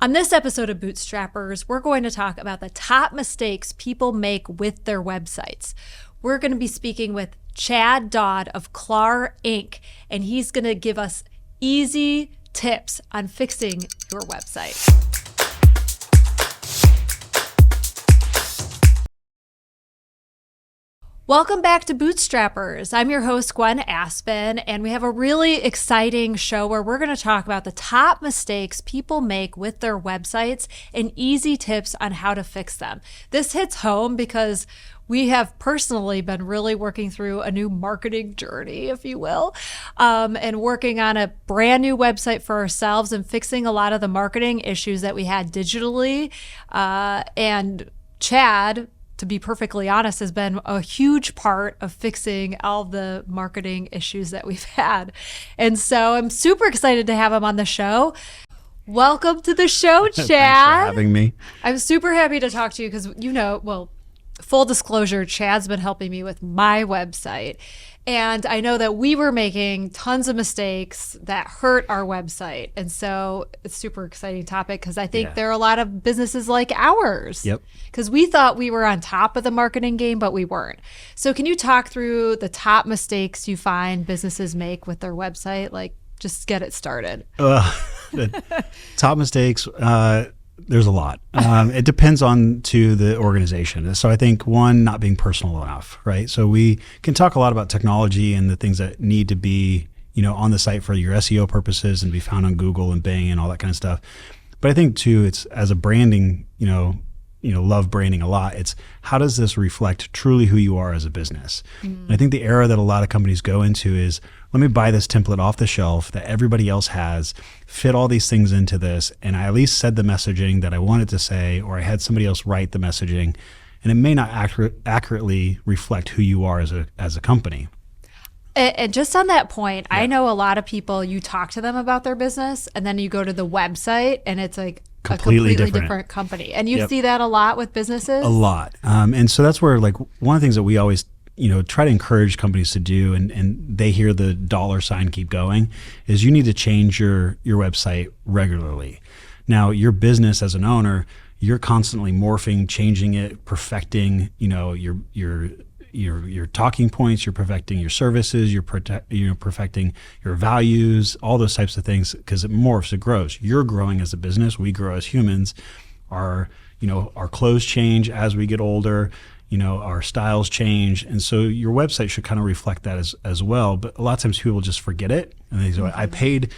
On this episode of Bootstrappers, we're going to talk about the top mistakes people make with their websites. We're going to be speaking with Chad Dodd of Clar Inc., and he's going to give us easy tips on fixing your website. Welcome back to Bootstrappers. I'm your host, Gwen Aspen, and we have a really exciting show where we're going to talk about the top mistakes people make with their websites and easy tips on how to fix them. This hits home because we have personally been really working through a new marketing journey, if you will, and working on a brand new website for ourselves and fixing a lot of the marketing issues that we had digitally. And Chad, to be perfectly honest, has been a huge part of fixing all the marketing issues that we've had. And so I'm super excited to have him on the show. Welcome to the show, Chad. Thanks for having me. I'm super happy to talk to you because, full disclosure, Chad's been helping me with my website. And I know that we were making tons of mistakes that hurt our website. And so it's a super exciting topic because I think there are a lot of businesses like ours. Yep. Because we thought we were on top of the marketing game, but we weren't. So can you talk through the top mistakes you find businesses make with their website? Like, just get it started. The top mistakes, there's a lot. It depends on to the organization. So I think one, not being personal enough, right? So we can talk a lot about technology and the things that need to be, on the site for your SEO purposes and be found on Google and Bing and all that kind of stuff. But I think too, it's as a branding, love branding a lot. It's how does this reflect truly who you are as a business? And I think the era that a lot of companies go into is, let me buy this template off the shelf that everybody else has, fit all these things into this, and I at least said the messaging that I wanted to say, or I had somebody else write the messaging, and it may not accurately reflect who you are as a company. And just on that point, I know a lot of people, you talk to them about their business, and then you go to the website, and it's like a completely different company. And you see that a lot with businesses? A lot. And so that's where, like, one of the things that we always try to encourage companies to do, and they hear the $ keep going, is you need to change your website regularly. Now, your business as an owner, you're constantly morphing, changing it, perfecting, your talking points, you're perfecting your services, you're perfecting your values, all those types of things, because it morphs, it grows. You're growing as a business, we grow as humans. Our clothes change as we get older. Our styles change. And so your website should kind of reflect that as well. But a lot of times people just forget it. And they say, I paid,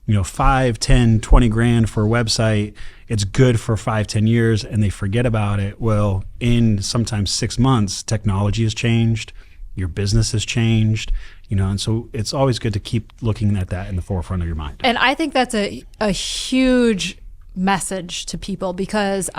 5, 10, 20 grand for a website. It's good for 5, 10 years. And they forget about it. Well, in sometimes 6 months, technology has changed. Your business has changed. And so it's always good to keep looking at that in the forefront of your mind. And I think that's a huge message to people because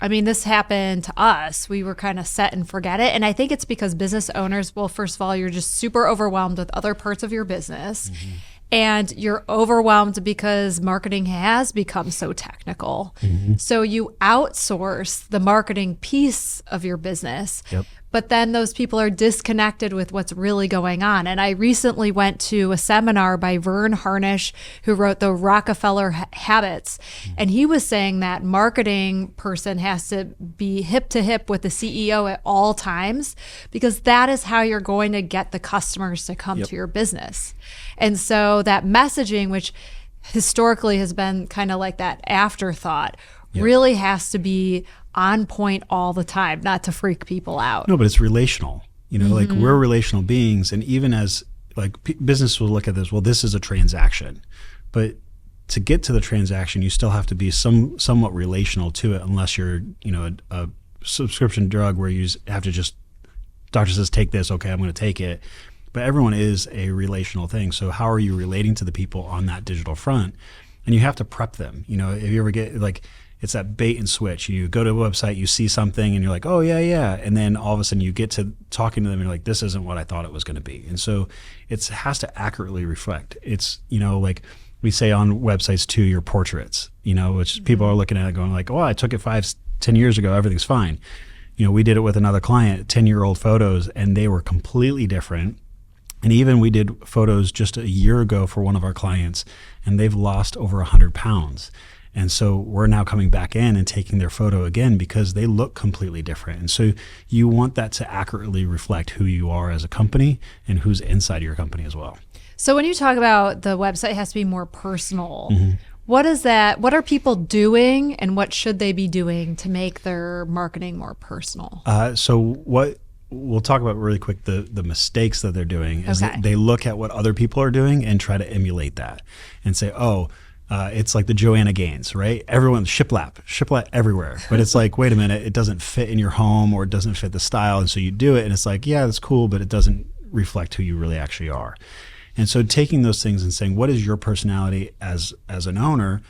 this happened to us. We were kind of set and forget it. And I think it's because business owners, well, first of all, you're just super overwhelmed with other parts of your business. Mm-hmm. And you're overwhelmed because marketing has become so technical. Mm-hmm. So you outsource the marketing piece of your business. Yep. But then those people are disconnected with what's really going on. And I recently went to a seminar by Vern Harnish, who wrote the Rockefeller Habits. And he was saying that marketing person has to be hip to hip with the CEO at all times, because that is how you're going to get the customers to come to your business. And so that messaging, which historically has been kind of like that afterthought, really has to be on point all the time, not to freak people out. No, but it's relational. Like we're relational beings, and even as business will look at this, well, this is a transaction, but to get to the transaction, you still have to be somewhat relational to it, unless you're a subscription drug where you have to just, doctor says take this, okay, I'm going to take it. But everyone is a relational thing. So how are you relating to the people on that digital front? And you have to prep them. If you ever get it's that bait and switch. You go to a website, you see something, and you're like, oh, yeah. And then all of a sudden you get to talking to them, and you're like, this isn't what I thought it was going to be. And so it has to accurately reflect. It's, like we say on websites too, your portraits, which people are looking at it going like, oh, I took it 5, 10 years ago, everything's fine. We did it with another client, 10-year-old photos, and they were completely different. And even we did photos just a year ago for one of our clients, and they've lost over 100 pounds. And so we're now coming back in and taking their photo again because they look completely different. And so you want that to accurately reflect who you are as a company and who's inside your company as well. So when you talk about the website has to be more personal, what is that? What are people doing and what should they be doing to make their marketing more personal? So what we'll talk about really quick, the mistakes that they're doing is that they look at what other people are doing and try to emulate that and say, it's like the Joanna Gaines, right? Everyone, shiplap everywhere. But it's like, wait a minute, it doesn't fit in your home or it doesn't fit the style. And so you do it and it's like, yeah, that's cool, but it doesn't reflect who you really actually are. And so taking those things and saying, what is your personality as an owner?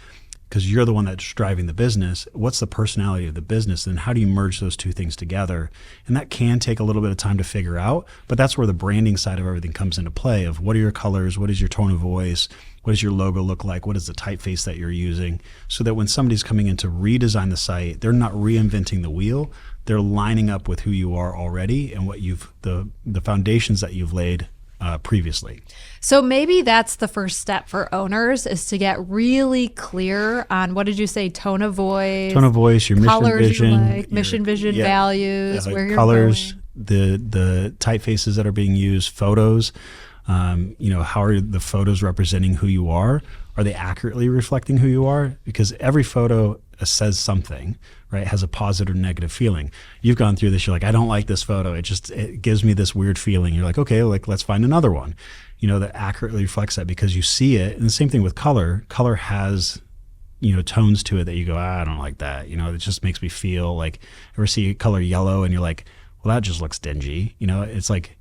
Because you're the one that's driving the business. What's the personality of the business? And how do you merge those two things together? And that can take a little bit of time to figure out, but that's where the branding side of everything comes into play of what are your colors? What is your tone of voice? What does your logo look like? What is the typeface that you're using? So that when somebody's coming in to redesign the site, they're not reinventing the wheel. They're lining up with who you are already and what the foundations that you've laid previously. So maybe that's the first step for owners is to get really clear on, what did you say, tone of voice, your mission vision, mission vision, values, where you're colors, going. the typefaces that are being used, photos. How are the photos representing who you are? Are they accurately reflecting who you are? Because every photo says something, right? It has a positive or negative feeling. You've gone through this. You're like, I don't like this photo. It gives me this weird feeling. You're like, okay, let's find another one, that accurately reflects that because you see it. And the same thing with color. Color has, tones to it that you go, I don't like that. It just makes me feel like, ever see color yellow and you're like, well, that just looks dingy. It's like,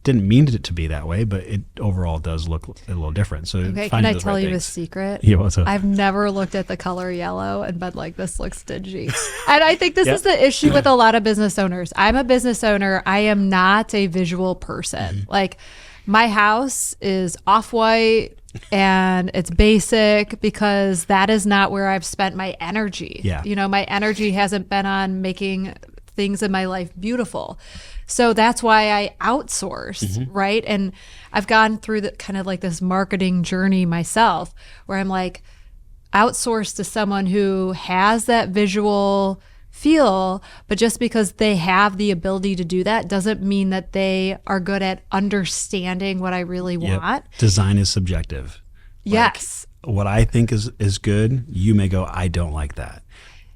didn't mean it to be that way, but it overall does look a little different. So okay, can I tell you a secret? Yeah, what's up? I've never looked at the color yellow and been like, this looks dingy. And I think this is the issue with a lot of business owners. I'm a business owner. I am not a visual person. Like my house is off-white and it's basic because that is not where I've spent my energy. Yeah. My energy hasn't been on making things in my life beautiful. So that's why I outsource, right? And I've gone through the kind of like this marketing journey myself where I'm like, outsource to someone who has that visual feel, but just because they have the ability to do that doesn't mean that they are good at understanding what I really want. Design is subjective. Yes. What I think is good, you may go, I don't like that.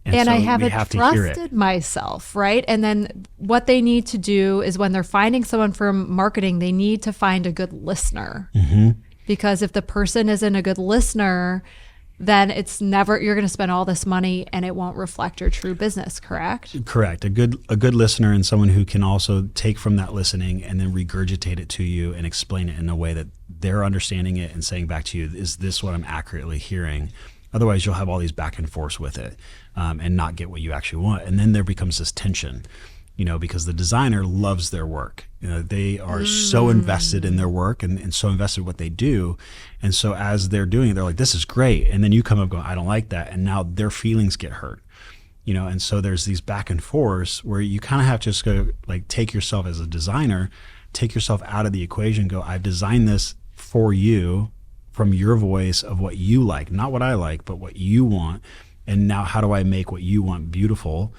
And so I haven't trusted myself, right? And then what they need to do is when they're finding someone from marketing, they need to find a good listener. Because if the person isn't a good listener, then you're going to spend all this money and it won't reflect your true business, correct? Correct. A good listener and someone who can also take from that listening and then regurgitate it to you and explain it in a way that they're understanding it and saying back to you, is this what I'm accurately hearing? Otherwise, you'll have all these back and forth with it and not get what you actually want. And then there becomes this tension, because the designer loves their work. They are so invested in their work and so invested in what they do. And so as they're doing it, they're like, this is great. And then you come up going, I don't like that. And now their feelings get hurt. And so there's these back and forths where you kind of have to just go, like, take yourself as a designer, take yourself out of the equation, go, I've designed this for you, from your voice of what you like, not what I like, but what you want. And now how do I make what you want beautiful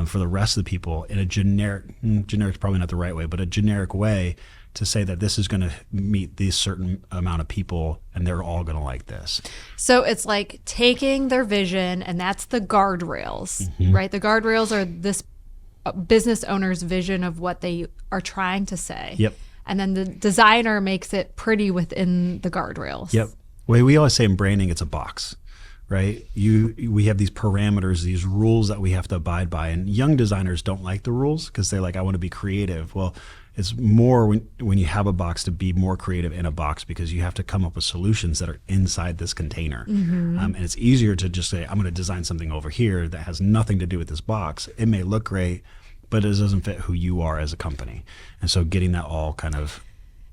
for the rest of the people in a generic is probably not the right way, but a generic way to say that this is going to meet this certain amount of people and they're all going to like this. So it's like taking their vision, and that's the guardrails, right? The guardrails are this business owner's vision of what they are trying to say. Yep. And then the designer makes it pretty within the guardrails. Yep. Well, we always say in branding, it's a box, right? We have these parameters, these rules that we have to abide by. And young designers don't like the rules because they're like, I want to be creative. Well, it's more when you have a box to be more creative in a box because you have to come up with solutions that are inside this container. And it's easier to just say, I'm going to design something over here that has nothing to do with this box. It may look great, but it doesn't fit who you are as a company. And so getting that all kind of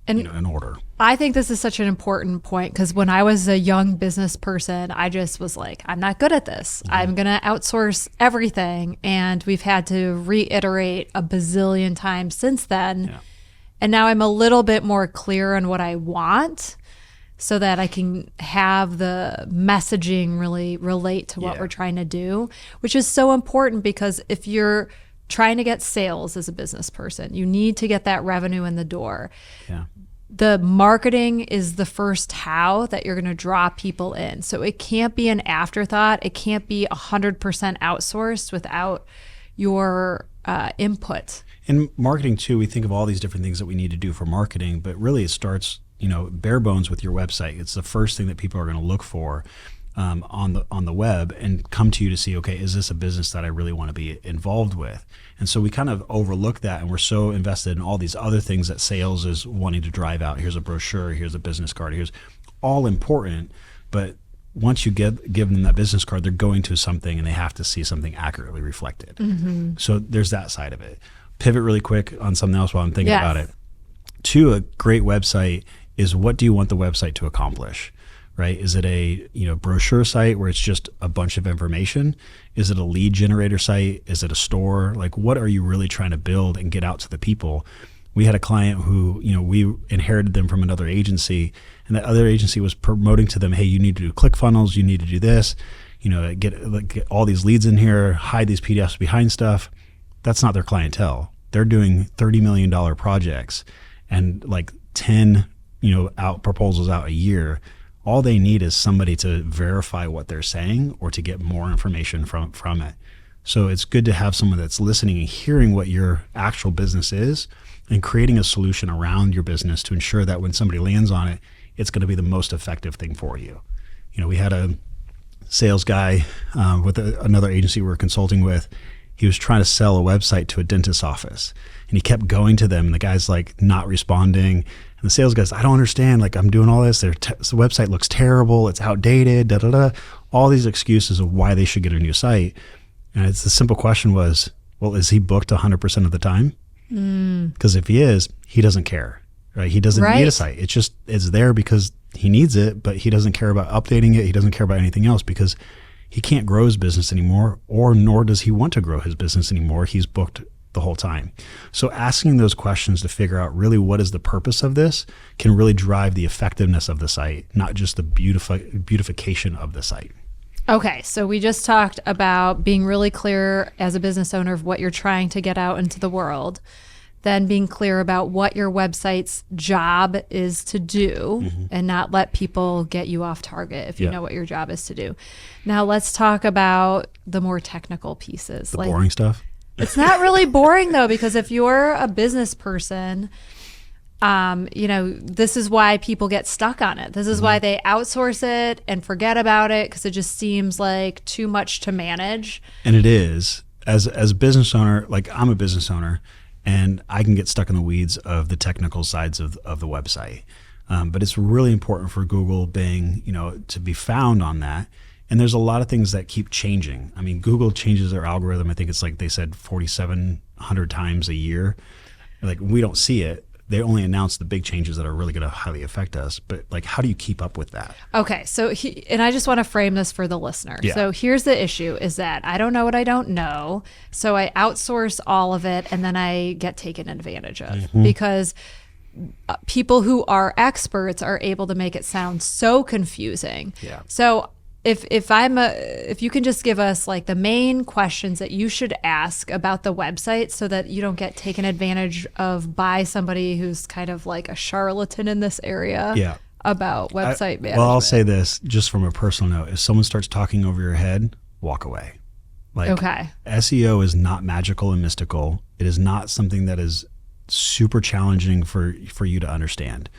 in order. I think this is such an important point because when I was a young business person, I just was like, I'm not good at this. I'm going to outsource everything. And we've had to reiterate a bazillion times since then. Yeah. And now I'm a little bit more clear on what I want. so that I can have the messaging really relate to what we're trying to do, which is so important because if you're trying to get sales as a business person, you need to get that revenue in the door. Yeah. The marketing is the first how that you're going to draw people in. So it can't be an afterthought. It can't be 100% outsourced without your input. In marketing too, we think of all these different things that we need to do for marketing, but really it starts, bare bones with your website. It's the first thing that people are going to look for on the web and come to you to see, okay, is this a business that I really want to be involved with? And so we kind of overlook that, and we're so invested in all these other things that sales is wanting to drive out. Here's a brochure, here's a business card, here's all important, but once you give them that business card, they're going to something and they have to see something accurately reflected. Mm-hmm. So there's that side of it. Pivot really quick on something else while I'm thinking about it. To a great website is, what do you want the website to accomplish? Right? Is it a brochure site where it's just a bunch of information? Is it a lead generator site? Is it a store? Like, what are you really trying to build and get out to the people? We had a client who, we inherited them from another agency, and that other agency was promoting to them, hey, you need to do ClickFunnels, you need to do this, get all these leads in here, hide these PDFs behind stuff. That's not their clientele. They're doing $30 million projects and like 10, proposals out a year. All they need is somebody to verify what they're saying or to get more information from it. So it's good to have someone that's listening and hearing what your actual business is and creating a solution around your business to ensure that when somebody lands on it, it's going to be the most effective thing for you. We had a sales guy with another agency we were consulting with. He was trying to sell a website to a dentist's office, and he kept going to them, and the guy's like not responding. And the sales guy's, I don't understand. Like, I'm doing all this. The website looks terrible. It's outdated. Da da da. All these excuses of why they should get a new site. And the simple question was, well, is he booked 100% of the time? Because if he is, he doesn't care. Right? He doesn't need a site. It's there because he needs it, but he doesn't care about updating it. He doesn't care about anything else because he can't grow his business anymore, nor does he want to grow his business anymore. He's booked the whole time. So asking those questions to figure out really what is the purpose of this can really drive the effectiveness of the site, not just the beautification of the site. Okay, so we just talked about being really clear as a business owner of what you're trying to get out into the world, then being clear about what your website's job is to do and not let people get you off target if you know what your job is to do. Now let's talk about the more technical pieces. The boring stuff? It's not really boring though, because if you're a business person, this is why people get stuck on it. This is why they outsource it and forget about it, because it just seems like too much to manage. And it is. As a business owner, like I'm a business owner, and I can get stuck in the weeds of the technical sides of the website. But it's really important for Google, Bing, to be found on that. And there's a lot of things that keep changing. I mean, Google changes their algorithm. I think it's like they said 4,700 times a year. Like, we don't see it. They only announce the big changes that are really going to highly affect us. But like, how do you keep up with that? Okay. So, and I just want to frame this for the listener. Yeah. So here's the issue is that I don't know what I don't know. So I outsource all of it and then I get taken advantage of because people who are experts are able to make it sound so confusing. Yeah. So if you can just give us like the main questions that you should ask about the website so that you don't get taken advantage of by somebody who's kind of like a charlatan in this area about website management. Well, I'll say this just from a personal note. If someone starts talking over your head, walk away. Like, SEO is not magical and mystical. It is not something that is super challenging for you to understand.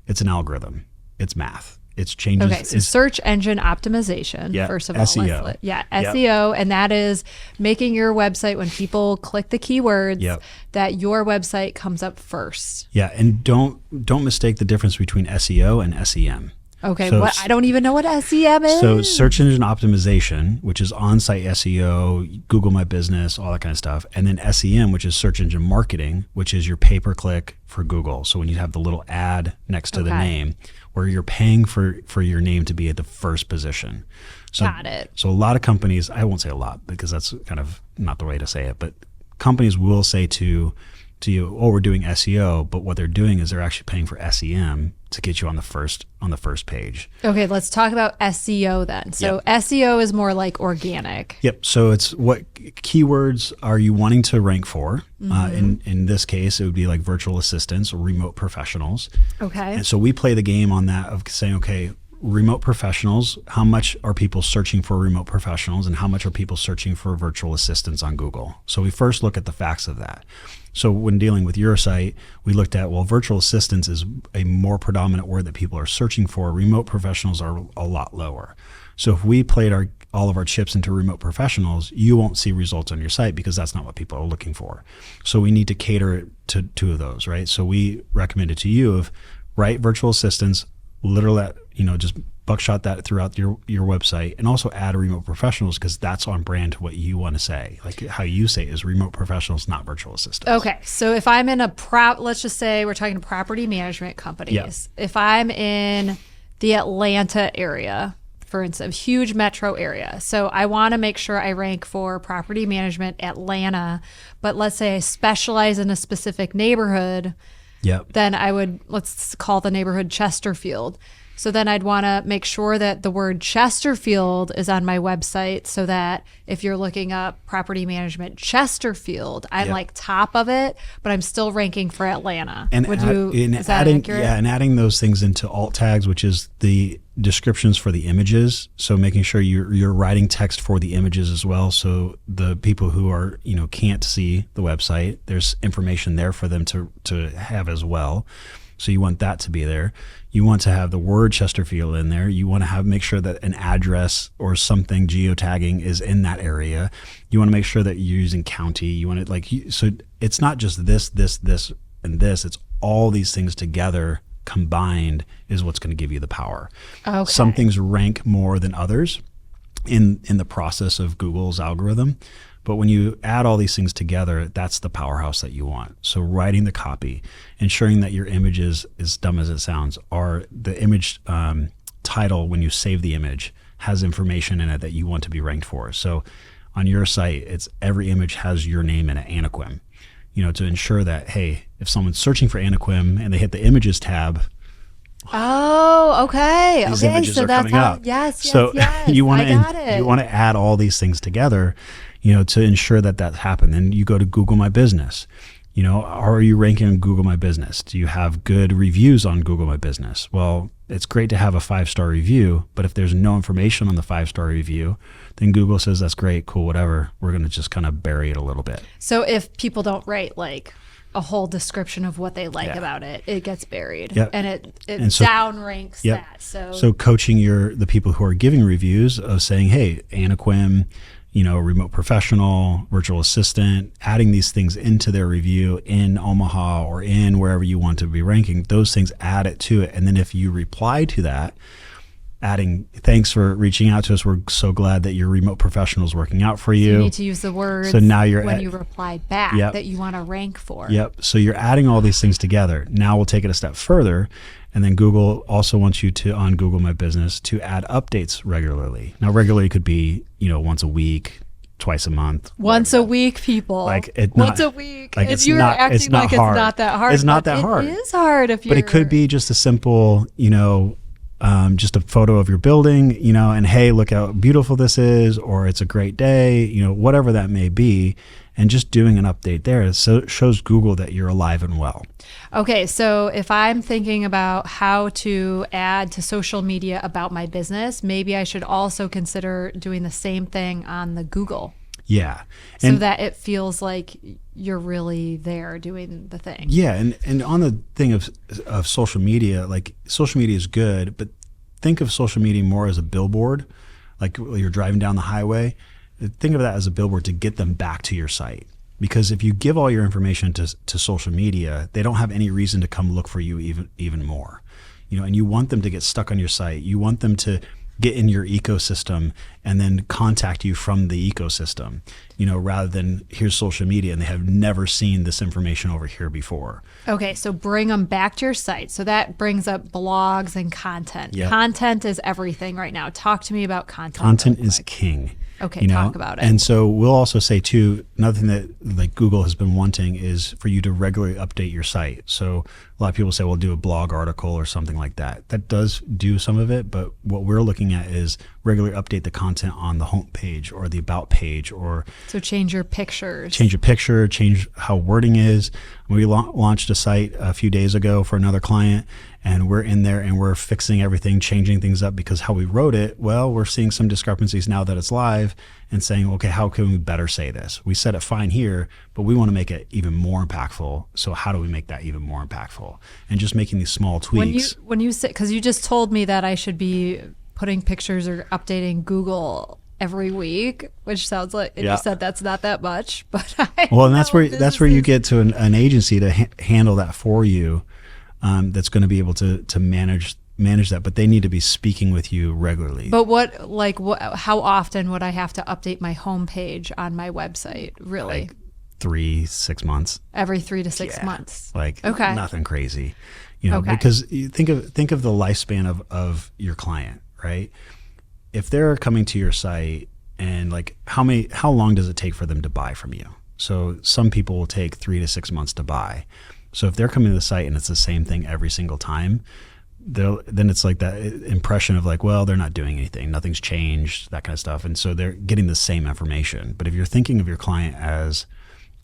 It's an algorithm. It's math. It's changes. Okay, so search engine optimization, first of all. SEO. SEO, and that is making your website, when people click the keywords, that your website comes up first. Yeah, and don't mistake the difference between SEO and SEM. Okay, so, I don't even know what SEM is. So search engine optimization, which is on-site SEO, Google My Business, all that kind of stuff. And then SEM, which is search engine marketing, which is your pay-per-click for Google. So when you have the little ad next to the name, where you're paying for your name to be at the first position. So, got it. So a lot of companies, I won't say a lot because that's kind of not the way to say it, but companies will say to to you, oh, we're doing SEO, but what they're doing is they're actually paying for SEM to get you on the first page. Okay, let's talk about SEO then. So SEO is more like organic. Yep. So it's what keywords are you wanting to rank for? In this case, it would be like virtual assistants or remote professionals. Okay. And so we play the game on that of saying, okay, remote professionals, how much are people searching for remote professionals and how much are people searching for virtual assistants on Google? So we first look at the facts of that. So when dealing with your site, we looked at, well, virtual assistants is a more predominant word that people are searching for. Remote professionals are a lot lower. So if we played all of our chips into remote professionals, you won't see results on your site because that's not what people are looking for. So we need to cater it to two of those, right? So we recommended to you of write virtual assistants, literally, just buckshot that throughout your website, and also add remote professionals because that's on brand to what you want to say. Like how you say it is remote professionals, not virtual assistants. Okay. So if I'm in let's just say we're talking property management companies. Yep. If I'm in the Atlanta area, for instance, huge metro area. So I want to make sure I rank for property management Atlanta, but let's say I specialize in a specific neighborhood. Yep. Then let's call the neighborhood Chesterfield. So then I'd want to make sure that the word Chesterfield is on my website so that if you're looking up property management Chesterfield, I'm like top of it, but I'm still ranking for Atlanta. And is that accurate? Yeah, and adding those things into alt tags, which is the descriptions for the images. So making sure you're writing text for the images as well. So the people who are, can't see the website, there's information there for them to have as well. So you want that to be there. You want to have the word Chesterfield in there. You want to make sure that an address or something geotagging is in that area. You want to make sure that you're using county. You want to so it's not just this, and this. It's all these things together combined is what's going to give you the power. Okay. Some things rank more than others in the process of Google's algorithm. But when you add all these things together, that's the powerhouse that you want. So writing the copy, ensuring that your images, as dumb as it sounds, are the image title when you save the image has information in it that you want to be ranked for. So on your site, it's every image has your name in it, Anaquim, to ensure that, hey, if someone's searching for Anaquim and they hit the images tab, oh, okay. these Okay, images so are that's coming how. up. Yes. So you want to add all these things together, to ensure that happened. Then you go to Google My Business. Are you ranking on Google My Business? Do you have good reviews on Google My Business? Well, it's great to have a 5-star review, but if there's no information on the 5-star review, then Google says that's great, cool, whatever. We're going to just kind of bury it a little bit. So if people don't write like a whole description of what they like about it, it gets buried, and it downranks that. So coaching the people who are giving reviews of saying, hey, Anaquim, remote professional, virtual assistant, adding these things into their review in Omaha or in wherever you want to be ranking, those things add it to it. And then if you reply to that, adding, thanks for reaching out to us. We're so glad that your remote professional is working out for you. You need to use the words so now when you reply back that you want to rank for. Yep. So you're adding all these things together. Now we'll take it a step further. And then Google also wants you to, on Google My Business, to add updates regularly. Now, regularly could be, once a week, twice a month. Once a week, people. Once a week. Like if you're acting it's not like hard. it's not that hard. It's not that hard. It is hard if you're. But it could be just a simple, just a photo of your building, and hey, look how beautiful this is, or it's a great day, whatever that may be. And just doing an update there shows Google that you're alive and well. Okay, so if I'm thinking about how to add to social media about my business, maybe I should also consider doing the same thing on the Google. Yeah. So that it feels like you're really there doing the thing. Yeah, and on the thing of social media, like social media is good, but think of social media more as a billboard. Like you're driving down the highway, think of that as a billboard to get them back to your site. Because if you give all your information to social media, they don't have any reason to come look for you even more. And you want them to get stuck on your site. You want them to get in your ecosystem and then contact you from the ecosystem, rather than here's social media and they have never seen this information over here before. Okay, so bring them back to your site. So that brings up blogs and content. Yep. Content is everything right now. Talk to me about content. Content is king. Okay, talk about it. And so we'll also say too, another thing that like Google has been wanting is for you to regularly update your site. So a lot of people say, well, do a blog article or something like that. That does do some of it, but what we're looking at is regularly update the content on the home page or the about page, or so change your pictures. Change a picture, change how wording is. We launched a site a few days ago for another client, and we're in there and we're fixing everything, changing things up because how we wrote it, well, we're seeing some discrepancies now that it's live and saying, okay, how can we better say this? We said it fine here, but we want to make it even more impactful. So how do we make that even more impactful? And just making these small tweaks. When you say, because you just told me that I should be putting pictures or updating Google every week, which sounds like, and you said that's not that much, but and that's where you get to an agency to handle that for you. That's going to be able to manage that, but they need to be speaking with you regularly. But how often would I have to update my homepage on my website? Really? Like 3-6 months. Every 3 to 6 months. Like okay. Nothing crazy, because you think of the lifespan of your client, right? If they're coming to your site and like how long does it take for them to buy from you? So some people will take 3 to 6 months to buy. So if they're coming to the site and it's the same thing every single time, then it's like that impression of like, well, they're not doing anything, nothing's changed, that kind of stuff. And so they're getting the same information. But if you're thinking of your client as,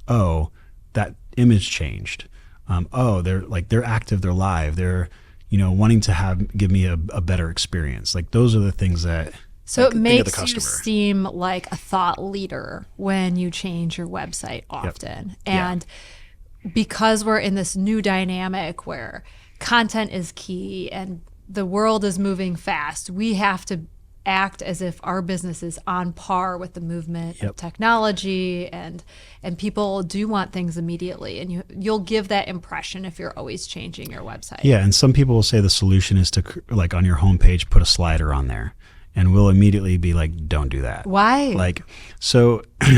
oh, that image changed. They're active, they're live, they're, wanting to give me a better experience. Like those are the things that. So it makes you seem like a thought leader when you change your website often. Yep. And because we're in this new dynamic where content is key and the world is moving fast, we have to act as if our business is on par with the movement of technology, and people do want things immediately, and you'll give that impression if you're always changing your website. Yeah, and some people will say the solution is to, like on your homepage, put a slider on there, and we'll immediately be like, don't do that. Why?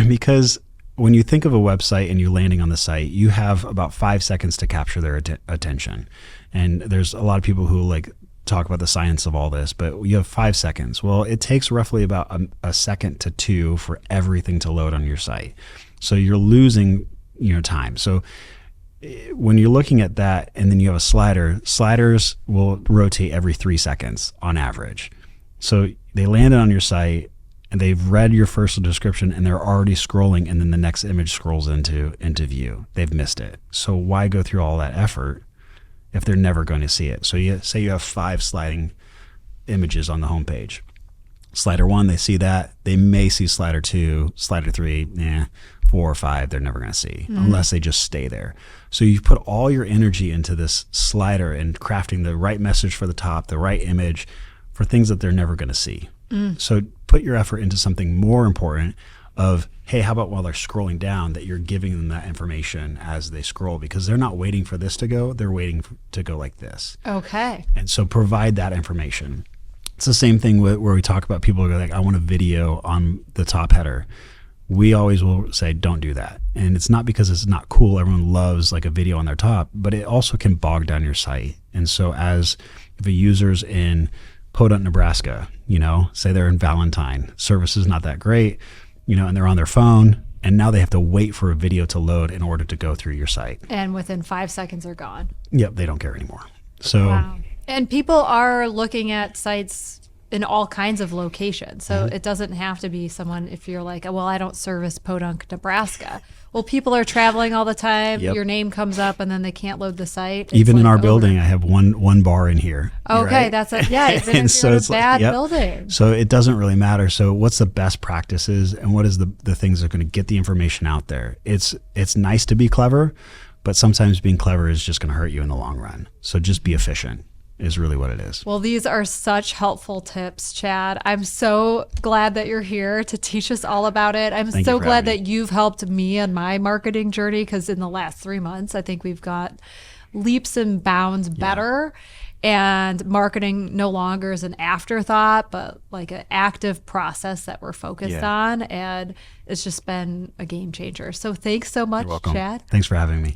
Because when you think of a website and you're landing on the site, you have about 5 seconds to capture their attention. And there's a lot of people who talk about the science of all this, but you have 5 seconds. Well, it takes roughly about a second to 2 for everything to load on your site. So you're losing time. So when you're looking at that and then you have a slider, sliders will rotate every 3 seconds on average. So they landed on your site and they've read your first description and they're already scrolling, and then the next image scrolls into view. They've missed it. So why go through all that effort if they're never going to see it? So you say you have 5 sliding images on the homepage. Slider 1, they see that. They may see slider 2, slider 3, 4 or 5, they're never going to see unless they just stay there. So you put all your energy into this slider and crafting the right message for the top, the right image for things that they're never going to see. So put your effort into something more important of, hey, how about while they're scrolling down that you're giving them that information as they scroll, because they're not waiting for this to go, they're waiting to go like this. Okay. And so provide that information. It's the same thing where we talk about people who are like, I want a video on the top header. We always will say, don't do that. And it's not because it's not cool. Everyone loves like a video on their top, but it also can bog down your site. And so if a user's in Podunk, Nebraska, say they're in Valentine, service is not that great, and they're on their phone, and now they have to wait for a video to load in order to go through your site. And within 5 seconds they're gone. Yep, they don't care anymore. So, wow. And people are looking at sites in all kinds of locations. So it doesn't have to be someone, if you're like, well, I don't service Podunk, Nebraska. Well, people are traveling all the time. Yep. Your name comes up and then they can't load the site. It's even in our building, I have one bar in here. Okay, right? that's even if so you're in it's a bad building. So it doesn't really matter. So what's the best practices and what is the things that are going to get the information out there? It's nice to be clever, but sometimes being clever is just going to hurt you in the long run. So just be efficient is really what it is. Well, these are such helpful tips, Chad. I'm so glad that you're here to teach us all about it. I'm so glad that you've helped me on my marketing journey, because in the last 3 months, I think we've got leaps and bounds better. And marketing no longer is an afterthought, but like an active process that we're focused on. And it's just been a game changer. So thanks so much, You're welcome. Chad. Thanks for having me.